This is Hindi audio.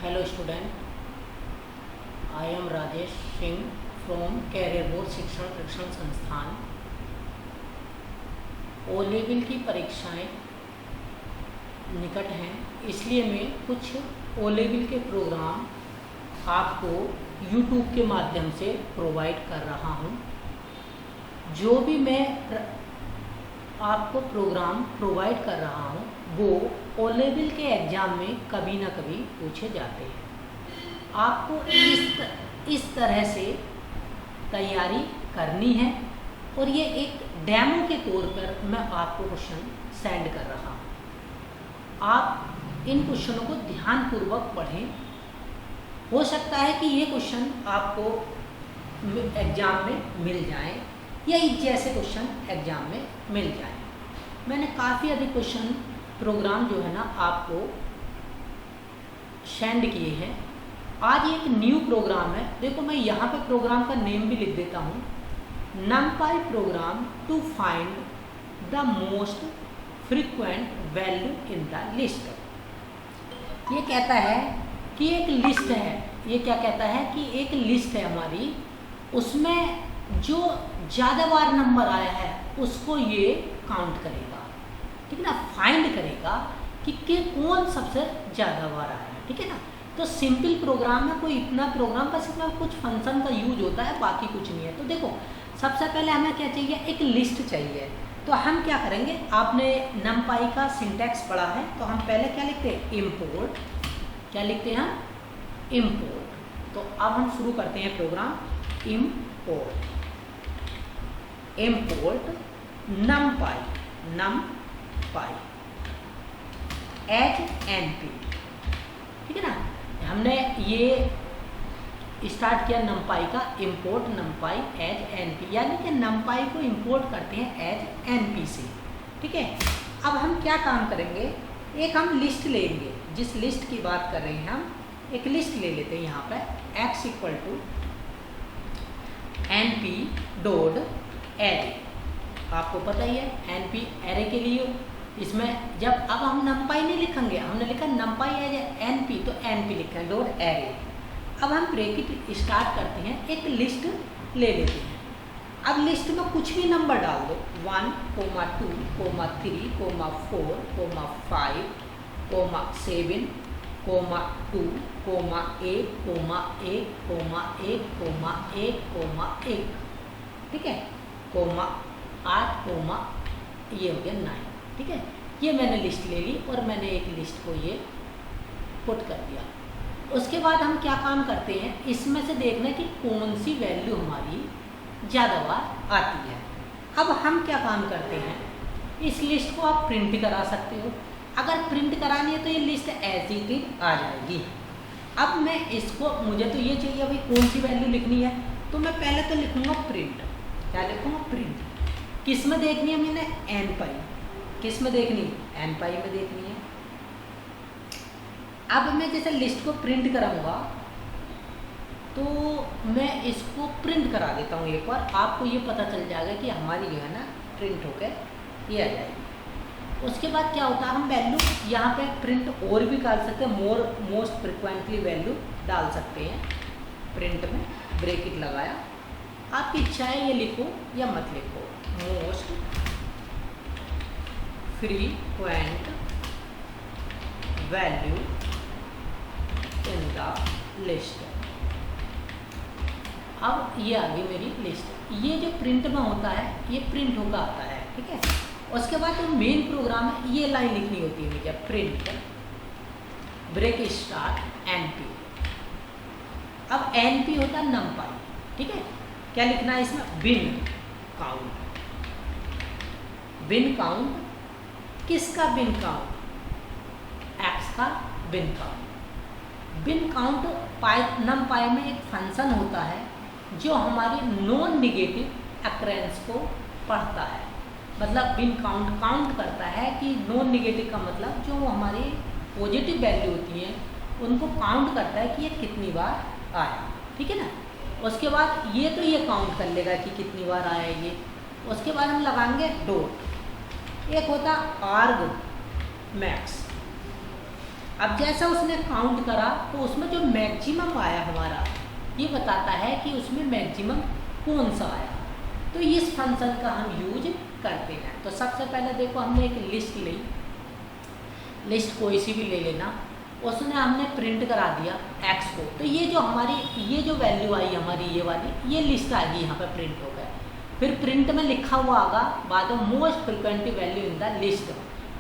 Hello student, I am Rajesh Singh from career board शिक्षण प्रशिक्षण संस्थान। ओ लेवल की परीक्षाएं निकट हैं, इसलिए मैं कुछ ओ लेवल के प्रोग्राम आपको YouTube के माध्यम से प्रोवाइड कर रहा हूं। जो भी मैं आपको प्रोग्राम प्रोवाइड कर रहा हूं वो ओ लेवल के एग्ज़ाम में कभी ना कभी पूछे जाते हैं। आपको इस तरह से तैयारी करनी है और ये एक डेमो के तौर पर मैं आपको क्वेश्चन सेंड कर रहा हूँ। आप इन क्वेश्चनों को ध्यानपूर्वक पढ़ें। हो सकता है कि ये क्वेश्चन आपको एग्ज़ाम में मिल जाए या इस जैसे क्वेश्चन एग्ज़ाम में मिल जाए। मैंने काफ़ी अधिक क्वेश्चन प्रोग्राम जो है ना आपको सेंड किए हैं। आज एक न्यू प्रोग्राम है, देखो मैं यहाँ पे प्रोग्राम का नेम भी लिख देता हूँ, NumPy program to find the most frequent value in the list. ये कहता है कि एक लिस्ट है, ये क्या कहता है कि एक लिस्ट है हमारी, उसमें जो ज़्यादा बार नंबर आया है उसको ये काउंट करेगा, ठीक है ना, फाइंड करेगा कि कौन सबसे ज़्यादा बार आया है, ठीक है ना। तो सिंपल प्रोग्राम है, कोई इतना प्रोग्राम बस इसमें कुछ फंक्शन का यूज होता है, बाकी कुछ नहीं है। तो देखो सबसे पहले हमें क्या चाहिए, एक लिस्ट चाहिए। तो हम क्या करेंगे, आपने NumPy का सिंटैक्स पढ़ा है, तो हम पहले क्या लिखते हैं, इम्पोर्ट, क्या लिखते हैं हम, इम्पोर्ट। तो अब हम शुरू करते हैं program, import NumPy as NP, ठीक है ना। हमने ये स्टार्ट किया NumPy का इंपोर्ट, NumPy एज NP, यानी कि NumPy को इंपोर्ट करते हैं एज NP से, ठीक है। अब हम क्या काम करेंगे, एक हम लिस्ट लेंगे, जिस लिस्ट की बात कर रहे हैं हम एक लिस्ट ले लेते हैं। यहाँ पर x = NP डॉट एरे, आपको पता ही है NP एरे के लिए इसमें जब अब हम NumPy नहीं लिखेंगे, हमने लिखा NumPy एज NP, तो NP लिखा है डॉट एरे। अब हम ब्रैकेट स्टार्ट करते हैं, एक लिस्ट ले लेते हैं। अब लिस्ट में कुछ भी नंबर डाल दो, 1, 2, 3, 4, 5, 7, 2, 1, ठीक है, 8, ये हो गया 9, ठीक है। ये मैंने लिस्ट ले ली और मैंने एक लिस्ट को ये पुट कर दिया। उसके बाद हम क्या काम करते हैं, इसमें से देखना कि कौन सी वैल्यू हमारी ज़्यादा बार आती है। अब हम क्या काम करते हैं, इस लिस्ट को आप प्रिंट करा सकते हो। अगर प्रिंट करानी है तो ये लिस्ट एज इट इज आ जाएगी। अब मैं इसको, मुझे तो ये चाहिए भाई कौन सी वैल्यू लिखनी है, तो मैं पहले तो लिखूँगा प्रिंट, क्या लिखूँगा, प्रिंट। किस में देखनी है मैंने, NPy, किस में देखनी है, NPy में देखनी है। अब मैं जैसे लिस्ट को प्रिंट कराऊंगा तो मैं इसको प्रिंट करा देता हूँ एक बार, आपको ये पता चल जाएगा कि हमारी जो है ना प्रिंट होकर ये आ जाएगी। उसके बाद क्या होता है, हम वैल्यू यहाँ पे प्रिंट और भी कर सकते हैं, मोस्ट फ्रिक्वेंटली वैल्यू डाल सकते हैं। प्रिंट में ब्रैकेट लगाया, आपकी इच्छा है ये लिखो या मत लिखो, most frequent value in the list. अब ये आ गई मेरी लिस्ट। ये जो प्रिंट में होता है ये प्रिंट होकर आता है, ठीक है। उसके बाद जो मेन प्रोग्राम है ये लाइन लिखनी होती है मुझे, प्रिंट ब्रेक स्टार्ट NP। अब NP होता है NumPy, ठीक है। क्या लिखना है इसमें, बिन काउंट, बिन काउंट, किसका बिन काउंट, x का बिन काउंट। बिन काउंट NumPy में एक फंक्शन होता है जो हमारी नॉन निगेटिव अक्रेंस को पढ़ता है। मतलब बिन काउंट करता है कि नॉन निगेटिव का मतलब जो हमारी पॉजिटिव वैल्यू होती हैं उनको काउंट करता है कि ये कितनी बार आया, ठीक है ना। उसके बाद ये तो ये काउंट कर लेगा कि कितनी बार आया ये। उसके बाद हम लगाएंगे डॉट, एक होता आर्ग मैक्स, अब जैसा उसने काउंट करा तो उसमें जो मैक्सिमम आया हमारा, ये बताता है कि उसमें मैक्सिमम कौन सा आया। तो इस फंक्शन का हम यूज करते हैं। तो सबसे पहले देखो हमने एक लिस्ट ली, लिस्ट कोई सी भी ले लेना, उसने हमने प्रिंट करा दिया x को। तो ये जो हमारी ये जो वैल्यू आई हमारी ये वाली, ये लिस्ट आ गई यहाँ पर प्रिंट हो गया। फिर प्रिंट में लिखा हुआ आगा बाद में most frequently value in the list.